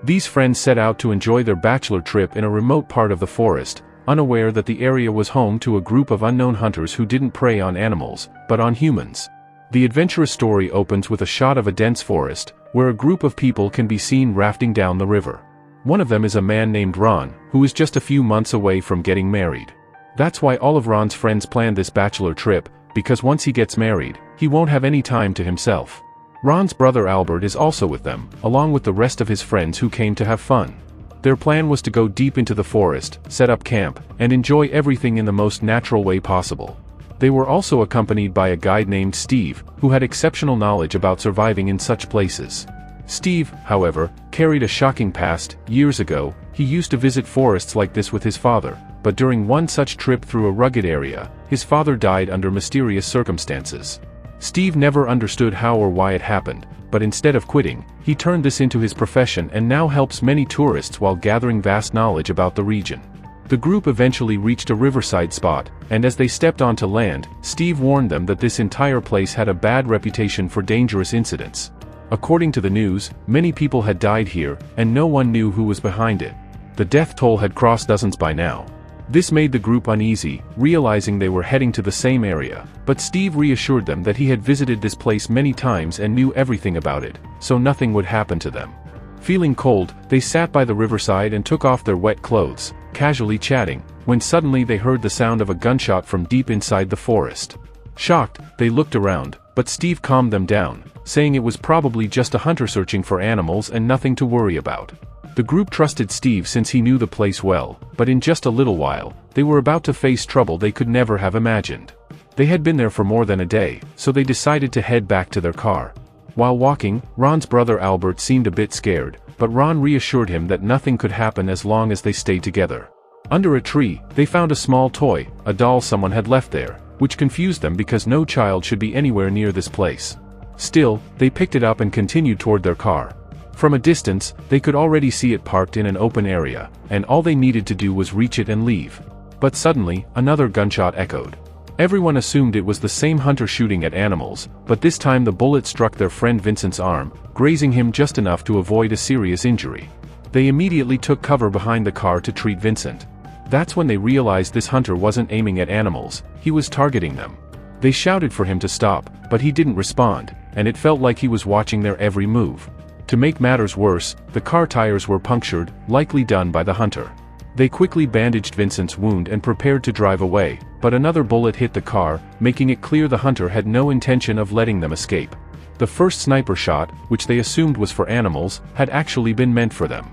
These friends set out to enjoy their bachelor trip in a remote part of the forest, unaware that the area was home to a group of unknown hunters who didn't prey on animals, but on humans. The adventurous story opens with a shot of a dense forest, where a group of people can be seen rafting down the river. One of them is a man named Ron, who is just a few months away from getting married. That's why all of Ron's friends planned this bachelor trip, because once he gets married, he won't have any time to himself. Ron's brother Albert is also with them, along with the rest of his friends who came to have fun. Their plan was to go deep into the forest, set up camp, and enjoy everything in the most natural way possible. They were also accompanied by a guide named Steve, who had exceptional knowledge about surviving in such places. Steve, however, carried a shocking past. Years ago, he used to visit forests like this with his father, but during one such trip through a rugged area, his father died under mysterious circumstances. Steve never understood how or why it happened, but instead of quitting, he turned this into his profession and now helps many tourists while gathering vast knowledge about the region. The group eventually reached a riverside spot, and as they stepped onto land, Steve warned them that this entire place had a bad reputation for dangerous incidents. According to the news, many people had died here, and no one knew who was behind it. The death toll had crossed dozens by now. This made the group uneasy, realizing they were heading to the same area, but Steve reassured them that he had visited this place many times and knew everything about it, so nothing would happen to them. Feeling cold, they sat by the riverside and took off their wet clothes, casually chatting, when suddenly they heard the sound of a gunshot from deep inside the forest. Shocked, they looked around, but Steve calmed them down, saying it was probably just a hunter searching for animals and nothing to worry about. The group trusted Steve since he knew the place well, but in just a little while, they were about to face trouble they could never have imagined. They had been there for more than a day, so they decided to head back to their car. While walking, Ron's brother Albert seemed a bit scared, but Ron reassured him that nothing could happen as long as they stayed together. Under a tree, they found a small toy, a doll someone had left there, which confused them because no child should be anywhere near this place. Still, they picked it up and continued toward their car. From a distance, they could already see it parked in an open area, and all they needed to do was reach it and leave. But suddenly, another gunshot echoed. Everyone assumed it was the same hunter shooting at animals, but this time the bullet struck their friend Vincent's arm, grazing him just enough to avoid a serious injury. They immediately took cover behind the car to treat Vincent. That's when they realized this hunter wasn't aiming at animals, he was targeting them. They shouted for him to stop, but he didn't respond, and it felt like he was watching their every move. To make matters worse, the car tires were punctured, likely done by the hunter. They quickly bandaged Vincent's wound and prepared to drive away, but another bullet hit the car, making it clear the hunter had no intention of letting them escape. The first sniper shot, which they assumed was for animals, had actually been meant for them.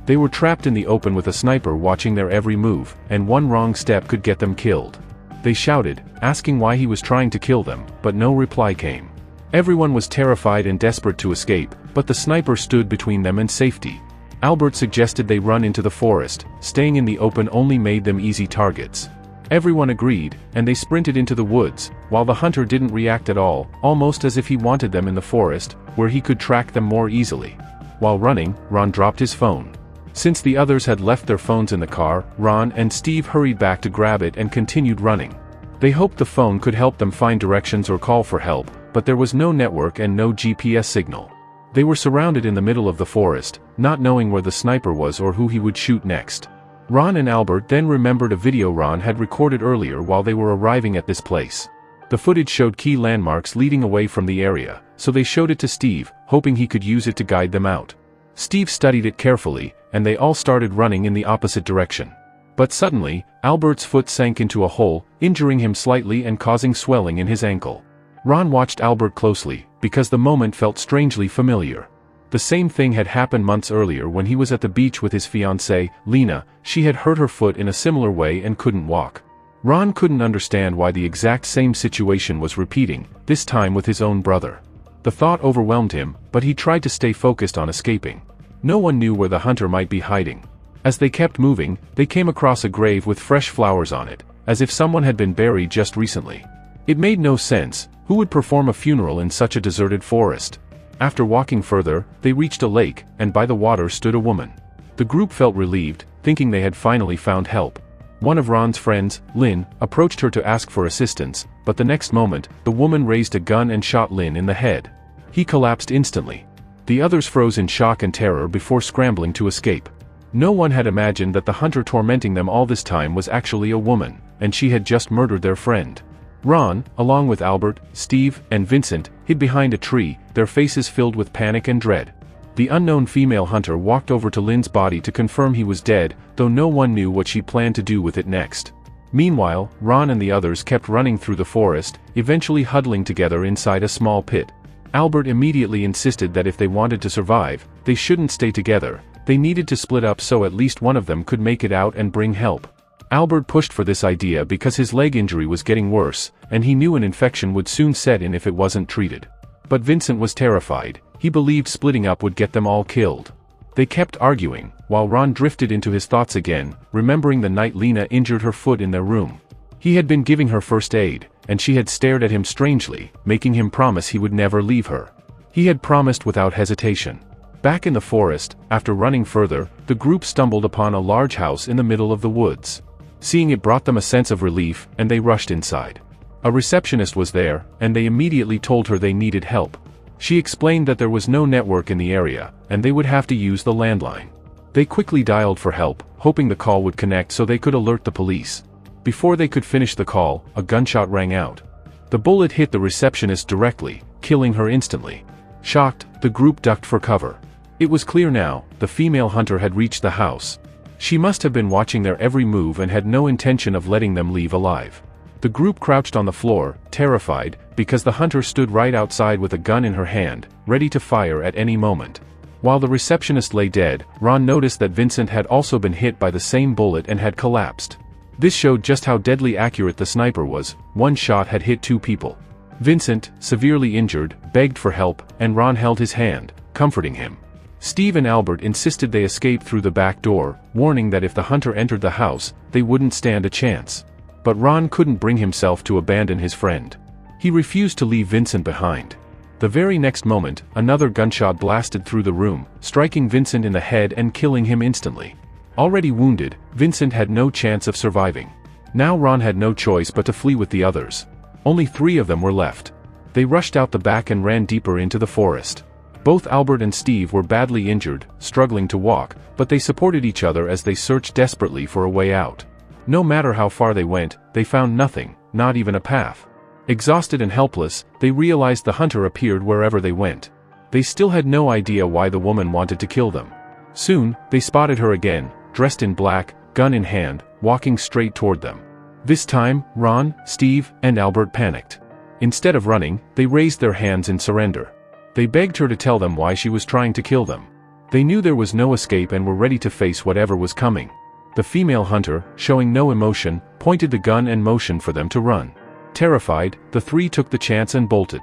They were trapped in the open with a sniper watching their every move, and one wrong step could get them killed. They shouted, asking why he was trying to kill them, but no reply came. Everyone was terrified and desperate to escape, but the sniper stood between them and safety. Albert suggested they run into the forest. Staying in the open only made them easy targets. Everyone agreed, and they sprinted into the woods, while the hunter didn't react at all, almost as if he wanted them in the forest, where he could track them more easily. While running, Ron dropped his phone. Since the others had left their phones in the car, Ron and Steve hurried back to grab it and continued running. They hoped the phone could help them find directions or call for help, but there was no network and no GPS signal. They were surrounded in the middle of the forest, not knowing where the sniper was or who he would shoot next. Ron and Albert then remembered a video Ron had recorded earlier while they were arriving at this place. The footage showed key landmarks leading away from the area, so they showed it to Steve, hoping he could use it to guide them out. Steve studied it carefully, and they all started running in the opposite direction. But suddenly, Albert's foot sank into a hole, injuring him slightly and causing swelling in his ankle. Ron watched Albert closely, because the moment felt strangely familiar. The same thing had happened months earlier when he was at the beach with his fiancée, Lena. She had hurt her foot in a similar way and couldn't walk. Ron couldn't understand why the exact same situation was repeating, this time with his own brother. The thought overwhelmed him, but he tried to stay focused on escaping. No one knew where the hunter might be hiding. As they kept moving, they came across a grave with fresh flowers on it, as if someone had been buried just recently. It made no sense. Who would perform a funeral in such a deserted forest? After walking further, they reached a lake, and by the water stood a woman. The group felt relieved, thinking they had finally found help. One of Ron's friends, Lynn, approached her to ask for assistance, but the next moment, the woman raised a gun and shot Lynn in the head. He collapsed instantly. The others froze in shock and terror before scrambling to escape. No one had imagined that the hunter tormenting them all this time was actually a woman, and she had just murdered their friend. Ron, along with Albert, Steve, and Vincent, hid behind a tree, their faces filled with panic and dread. The unknown female hunter walked over to Lynn's body to confirm he was dead, though no one knew what she planned to do with it next. Meanwhile, Ron and the others kept running through the forest, eventually huddling together inside a small pit. Albert immediately insisted that if they wanted to survive, they shouldn't stay together. They needed to split up so at least one of them could make it out and bring help. Albert pushed for this idea because his leg injury was getting worse, and he knew an infection would soon set in if it wasn't treated. But Vincent was terrified. He believed splitting up would get them all killed. They kept arguing, while Ron drifted into his thoughts again, remembering the night Lena injured her foot in their room. He had been giving her first aid, and she had stared at him strangely, making him promise he would never leave her. He had promised without hesitation. Back in the forest, after running further, the group stumbled upon a large house in the middle of the woods. Seeing it brought them a sense of relief, and they rushed inside. A receptionist was there, and they immediately told her they needed help. She explained that there was no network in the area, and they would have to use the landline. They quickly dialed for help, hoping the call would connect so they could alert the police. Before they could finish the call, a gunshot rang out. The bullet hit the receptionist directly, killing her instantly. Shocked, the group ducked for cover. It was clear now, the female hunter had reached the house. She must have been watching their every move and had no intention of letting them leave alive. The group crouched on the floor, terrified, because the hunter stood right outside with a gun in her hand, ready to fire at any moment. While the receptionist lay dead, Ron noticed that Vincent had also been hit by the same bullet and had collapsed. This showed just how deadly accurate the sniper was. One shot had hit 2 people. Vincent, severely injured, begged for help, and Ron held his hand, comforting him. Steve and Albert insisted they escape through the back door, warning that if the hunter entered the house, they wouldn't stand a chance. But Ron couldn't bring himself to abandon his friend. He refused to leave Vincent behind. The very next moment, another gunshot blasted through the room, striking Vincent in the head and killing him instantly. Already wounded, Vincent had no chance of surviving. Now Ron had no choice but to flee with the others. Only 3 of them were left. They rushed out the back and ran deeper into the forest. Both Albert and Steve were badly injured, struggling to walk, but they supported each other as they searched desperately for a way out. No matter how far they went, they found nothing, not even a path. Exhausted and helpless, they realized the hunter appeared wherever they went. They still had no idea why the woman wanted to kill them. Soon, they spotted her again, dressed in black, gun in hand, walking straight toward them. This time, Ron, Steve, and Albert panicked. Instead of running, they raised their hands in surrender. They begged her to tell them why she was trying to kill them. They knew there was no escape and were ready to face whatever was coming. The female hunter, showing no emotion, pointed the gun and motioned for them to run. Terrified, the 3 took the chance and bolted.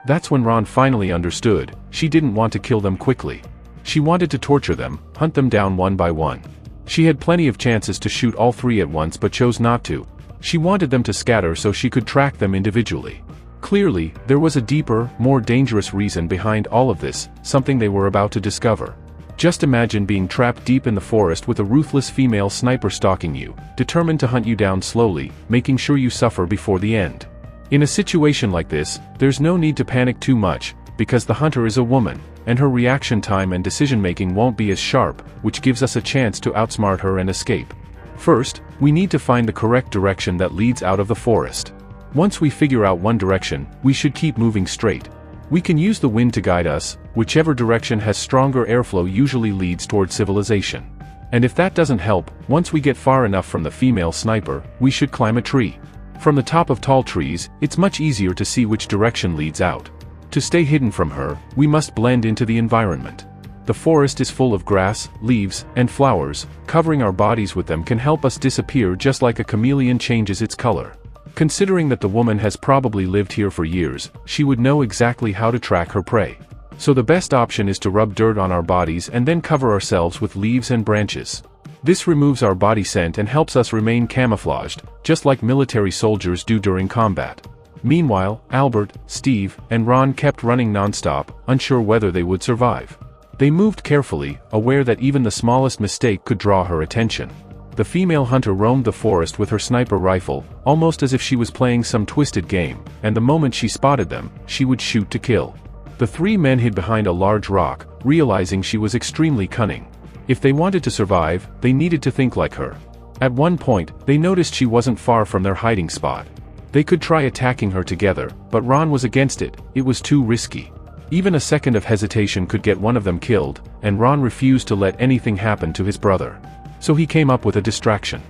That's when Ron finally understood. She didn't want to kill them quickly. She wanted to torture them, hunt them down one by one. She had plenty of chances to shoot all 3 at once but chose not to. She wanted them to scatter so she could track them individually. Clearly, there was a deeper, more dangerous reason behind all of this, something they were about to discover. Just imagine being trapped deep in the forest with a ruthless female sniper stalking you, determined to hunt you down slowly, making sure you suffer before the end. In a situation like this, there's no need to panic too much, because the hunter is a woman, and her reaction time and decision-making won't be as sharp, which gives us a chance to outsmart her and escape. First, we need to find the correct direction that leads out of the forest. Once we figure out one direction, we should keep moving straight. We can use the wind to guide us. Whichever direction has stronger airflow usually leads toward civilization. And if that doesn't help, once we get far enough from the female sniper, we should climb a tree. From the top of tall trees, it's much easier to see which direction leads out. To stay hidden from her, we must blend into the environment. The forest is full of grass, leaves, and flowers. Covering our bodies with them can help us disappear just like a chameleon changes its color. Considering that the woman has probably lived here for years, she would know exactly how to track her prey. So the best option is to rub dirt on our bodies and then cover ourselves with leaves and branches. This removes our body scent and helps us remain camouflaged, just like military soldiers do during combat. Meanwhile, Albert, Steve, and Ron kept running non-stop, unsure whether they would survive. They moved carefully, aware that even the smallest mistake could draw her attention. The female hunter roamed the forest with her sniper rifle, almost as if she was playing some twisted game, and the moment she spotted them, she would shoot to kill. The three men hid behind a large rock, realizing she was extremely cunning. If they wanted to survive, they needed to think like her. At one point, they noticed she wasn't far from their hiding spot. They could try attacking her together, but Ron was against it. It was too risky. Even a second of hesitation could get one of them killed, and Ron refused to let anything happen to his brother. So he came up with a distraction.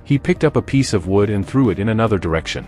He picked up a piece of wood and threw it in another direction.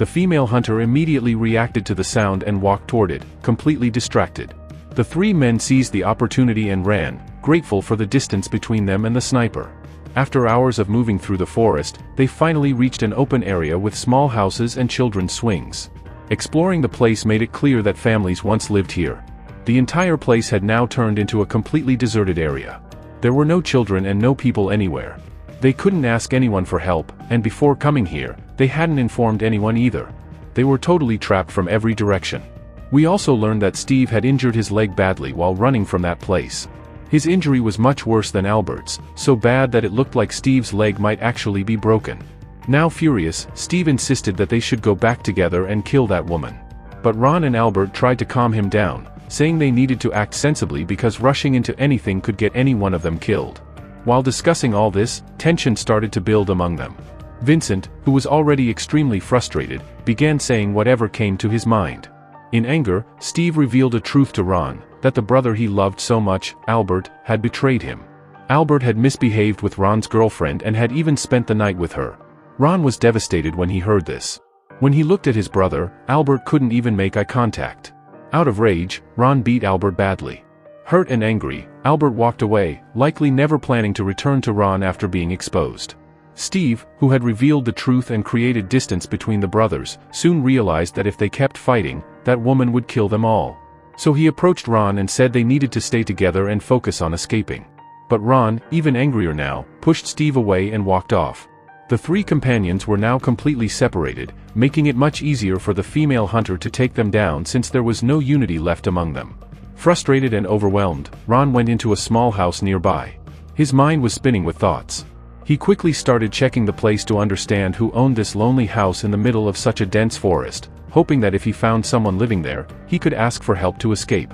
The female hunter immediately reacted to the sound and walked toward it, completely distracted. The three men seized the opportunity and ran, grateful for the distance between them and the sniper. After hours of moving through the forest, they finally reached an open area with small houses and children's swings. Exploring the place made it clear that families once lived here. The entire place had now turned into a completely deserted area. There were no children and no people anywhere. They couldn't ask anyone for help, and before coming here, they hadn't informed anyone either. They were totally trapped from every direction. We also learned that Steve had injured his leg badly while running from that place. His injury was much worse than Albert's, so bad that it looked like Steve's leg might actually be broken. Now furious, Steve insisted that they should go back together and kill that woman. But Ron and Albert tried to calm him down, saying they needed to act sensibly because rushing into anything could get any one of them killed. While discussing all this, tension started to build among them. Vincent, who was already extremely frustrated, began saying whatever came to his mind. In anger, Steve revealed a truth to Ron, that the brother he loved so much, Albert, had betrayed him. Albert had misbehaved with Ron's girlfriend and had even spent the night with her. Ron was devastated when he heard this. When he looked at his brother, Albert couldn't even make eye contact. Out of rage, Ron beat Albert badly. Hurt and angry, Albert walked away, likely never planning to return to Ron after being exposed. Steve, who had revealed the truth and created distance between the brothers, soon realized that if they kept fighting, that woman would kill them all. So he approached Ron and said they needed to stay together and focus on escaping. But Ron, even angrier now, pushed Steve away and walked off. The three companions were now completely separated, making it much easier for the female hunter to take them down since there was no unity left among them. Frustrated and overwhelmed, Ron went into a small house nearby. His mind was spinning with thoughts. He quickly started checking the place to understand who owned this lonely house in the middle of such a dense forest, hoping that if he found someone living there, he could ask for help to escape.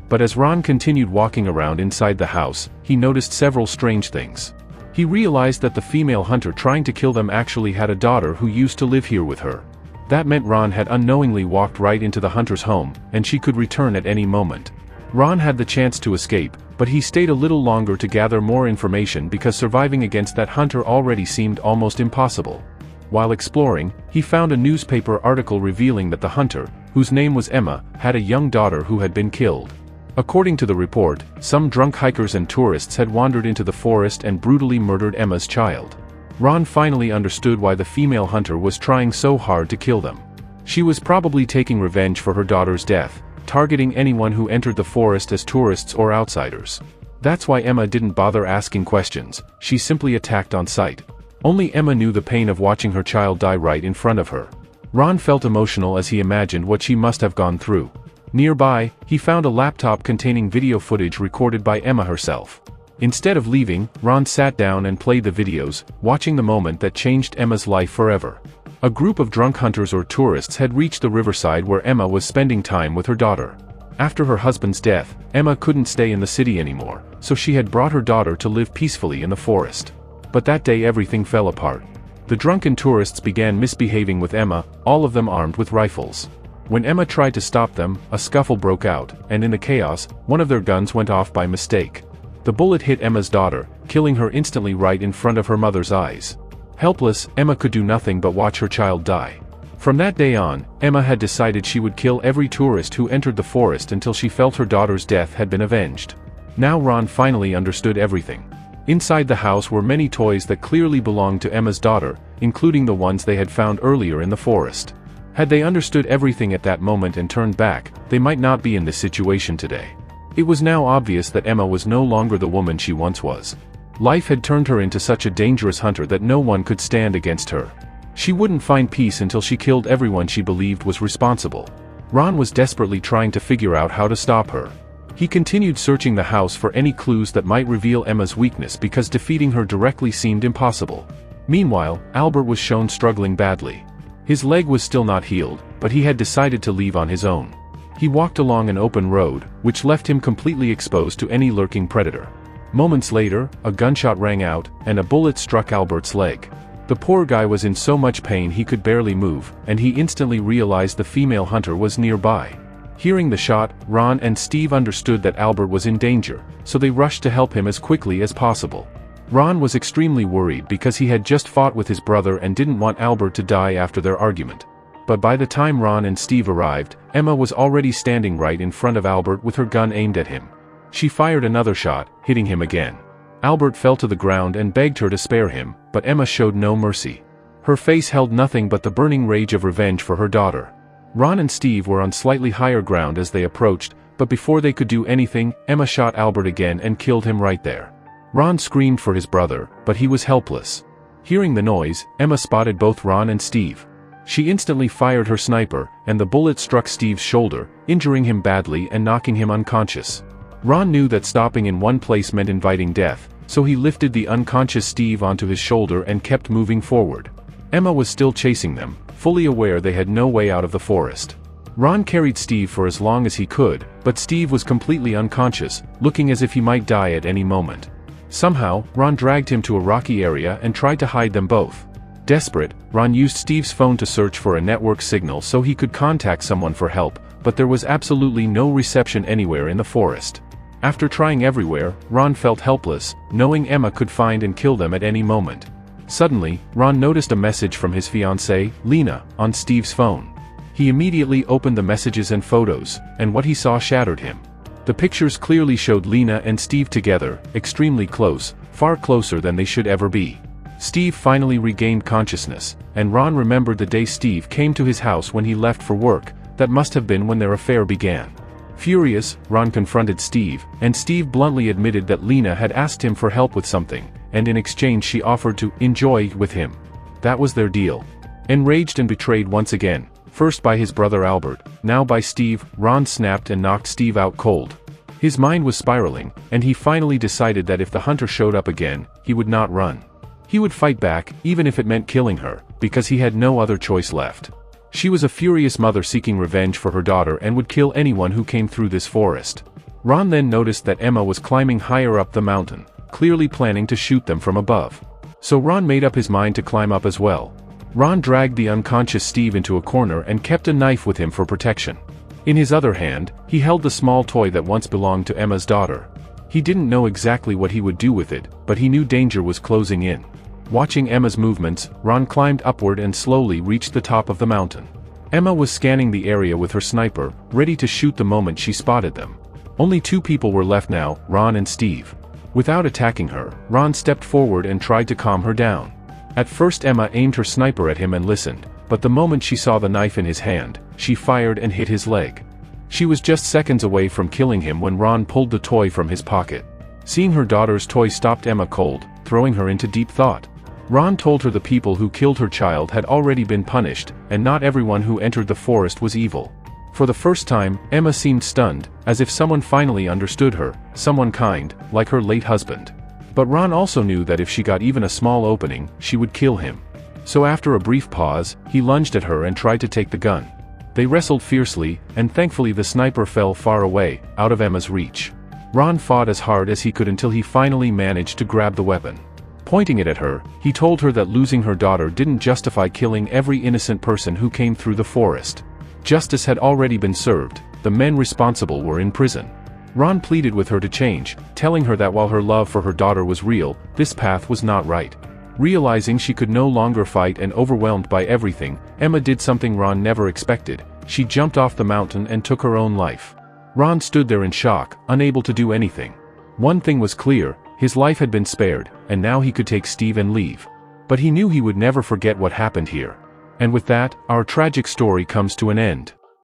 But as Ron continued walking around inside the house, he noticed several strange things. He realized that the female hunter trying to kill them actually had a daughter who used to live here with her. That meant Ron had unknowingly walked right into the hunter's home, and she could return at any moment. Ron had the chance to escape, but he stayed a little longer to gather more information because surviving against that hunter already seemed almost impossible. While exploring, he found a newspaper article revealing that the hunter, whose name was Emma, had a young daughter who had been killed. According to the report, some drunk hikers and tourists had wandered into the forest and brutally murdered Emma's child. Ron finally understood why the female hunter was trying so hard to kill them. She was probably taking revenge for her daughter's death, targeting anyone who entered the forest as tourists or outsiders. That's why Emma didn't bother asking questions, she simply attacked on sight. Only Emma knew the pain of watching her child die right in front of her. Ron felt emotional as he imagined what she must have gone through. Nearby, he found a laptop containing video footage recorded by Emma herself. Instead of leaving, Ron sat down and played the videos, watching the moment that changed Emma's life forever. A group of drunk hunters or tourists had reached the riverside where Emma was spending time with her daughter. After her husband's death, Emma couldn't stay in the city anymore, so she had brought her daughter to live peacefully in the forest. But that day everything fell apart. The drunken tourists began misbehaving with Emma, all of them armed with rifles. When Emma tried to stop them, a scuffle broke out, and in the chaos, one of their guns went off by mistake. The bullet hit Emma's daughter, killing her instantly right in front of her mother's eyes. Helpless, Emma could do nothing but watch her child die. From that day on, Emma had decided she would kill every tourist who entered the forest until she felt her daughter's death had been avenged. Now Ron finally understood everything. Inside the house were many toys that clearly belonged to Emma's daughter, including the ones they had found earlier in the forest. Had they understood everything at that moment and turned back, they might not be in this situation today. It was now obvious that Emma was no longer the woman she once was. Life had turned her into such a dangerous hunter that no one could stand against her. She wouldn't find peace until she killed everyone she believed was responsible. Ron was desperately trying to figure out how to stop her. He continued searching the house for any clues that might reveal Emma's weakness because defeating her directly seemed impossible. Meanwhile, Albert was shown struggling badly. His leg was still not healed, but he had decided to leave on his own. He walked along an open road, which left him completely exposed to any lurking predator. Moments later, a gunshot rang out, and a bullet struck Albert's leg. The poor guy was in so much pain he could barely move, and he instantly realized the female hunter was nearby. Hearing the shot, Ron and Steve understood that Albert was in danger, so they rushed to help him as quickly as possible. Ron was extremely worried because he had just fought with his brother and didn't want Albert to die after their argument. But by the time Ron and Steve arrived, Emma was already standing right in front of Albert with her gun aimed at him. She fired another shot, hitting him again. Albert fell to the ground and begged her to spare him, but Emma showed no mercy. Her face held nothing but the burning rage of revenge for her daughter. Ron and Steve were on slightly higher ground as they approached, but before they could do anything, Emma shot Albert again and killed him right there. Ron screamed for his brother, but he was helpless. Hearing the noise, Emma spotted both Ron and Steve. She instantly fired her sniper, and the bullet struck Steve's shoulder, injuring him badly and knocking him unconscious. Ron knew that stopping in one place meant inviting death, so he lifted the unconscious Steve onto his shoulder and kept moving forward. Emma was still chasing them, fully aware they had no way out of the forest. Ron carried Steve for as long as he could, but Steve was completely unconscious, looking as if he might die at any moment. Somehow, Ron dragged him to a rocky area and tried to hide them both. Desperate, Ron used Steve's phone to search for a network signal so he could contact someone for help, but there was absolutely no reception anywhere in the forest. After trying everywhere, Ron felt helpless, knowing Emma could find and kill them at any moment. Suddenly, Ron noticed a message from his fiancée, Lena, on Steve's phone. He immediately opened the messages and photos, and what he saw shattered him. The pictures clearly showed Lena and Steve together, extremely close, far closer than they should ever be. Steve finally regained consciousness, and Ron remembered the day Steve came to his house when he left for work. That must have been when their affair began. Furious, Ron confronted Steve, and Steve bluntly admitted that Lena had asked him for help with something, and in exchange she offered to enjoy with him. That was their deal. Enraged and betrayed once again, first by his brother Albert, now by Steve, Ron snapped and knocked Steve out cold. His mind was spiraling, and he finally decided that if the hunter showed up again, he would not run. He would fight back, even if it meant killing her, because he had no other choice left. She was a furious mother seeking revenge for her daughter and would kill anyone who came through this forest. Ron then noticed that Emma was climbing higher up the mountain, clearly planning to shoot them from above. So Ron made up his mind to climb up as well. Ron dragged the unconscious Steve into a corner and kept a knife with him for protection. In his other hand, he held the small toy that once belonged to Emma's daughter. He didn't know exactly what he would do with it, but he knew danger was closing in. Watching Emma's movements, Ron climbed upward and slowly reached the top of the mountain. Emma was scanning the area with her sniper, ready to shoot the moment she spotted them. Only two people were left now, Ron and Steve. Without attacking her, Ron stepped forward and tried to calm her down. At first Emma aimed her sniper at him and listened, but the moment she saw the knife in his hand, she fired and hit his leg. She was just seconds away from killing him when Ron pulled the toy from his pocket. Seeing her daughter's toy stopped Emma cold, throwing her into deep thought. Ron told her the people who killed her child had already been punished, and not everyone who entered the forest was evil. For the first time, Emma seemed stunned, as if someone finally understood her, someone kind, like her late husband. But Ron also knew that if she got even a small opening, she would kill him. So after a brief pause, he lunged at her and tried to take the gun. They wrestled fiercely, and thankfully the sniper fell far away, out of Emma's reach. Ron fought as hard as he could until he finally managed to grab the weapon. Pointing it at her, he told her that losing her daughter didn't justify killing every innocent person who came through the forest. Justice had already been served, the men responsible were in prison. Ron pleaded with her to change, telling her that while her love for her daughter was real, this path was not right. Realizing she could no longer fight and overwhelmed by everything, Emma did something Ron never expected. She jumped off the mountain and took her own life. Ron stood there in shock, unable to do anything. One thing was clear, his life had been spared, and now he could take Steve and leave. But he knew he would never forget what happened here. And with that, our tragic story comes to an end.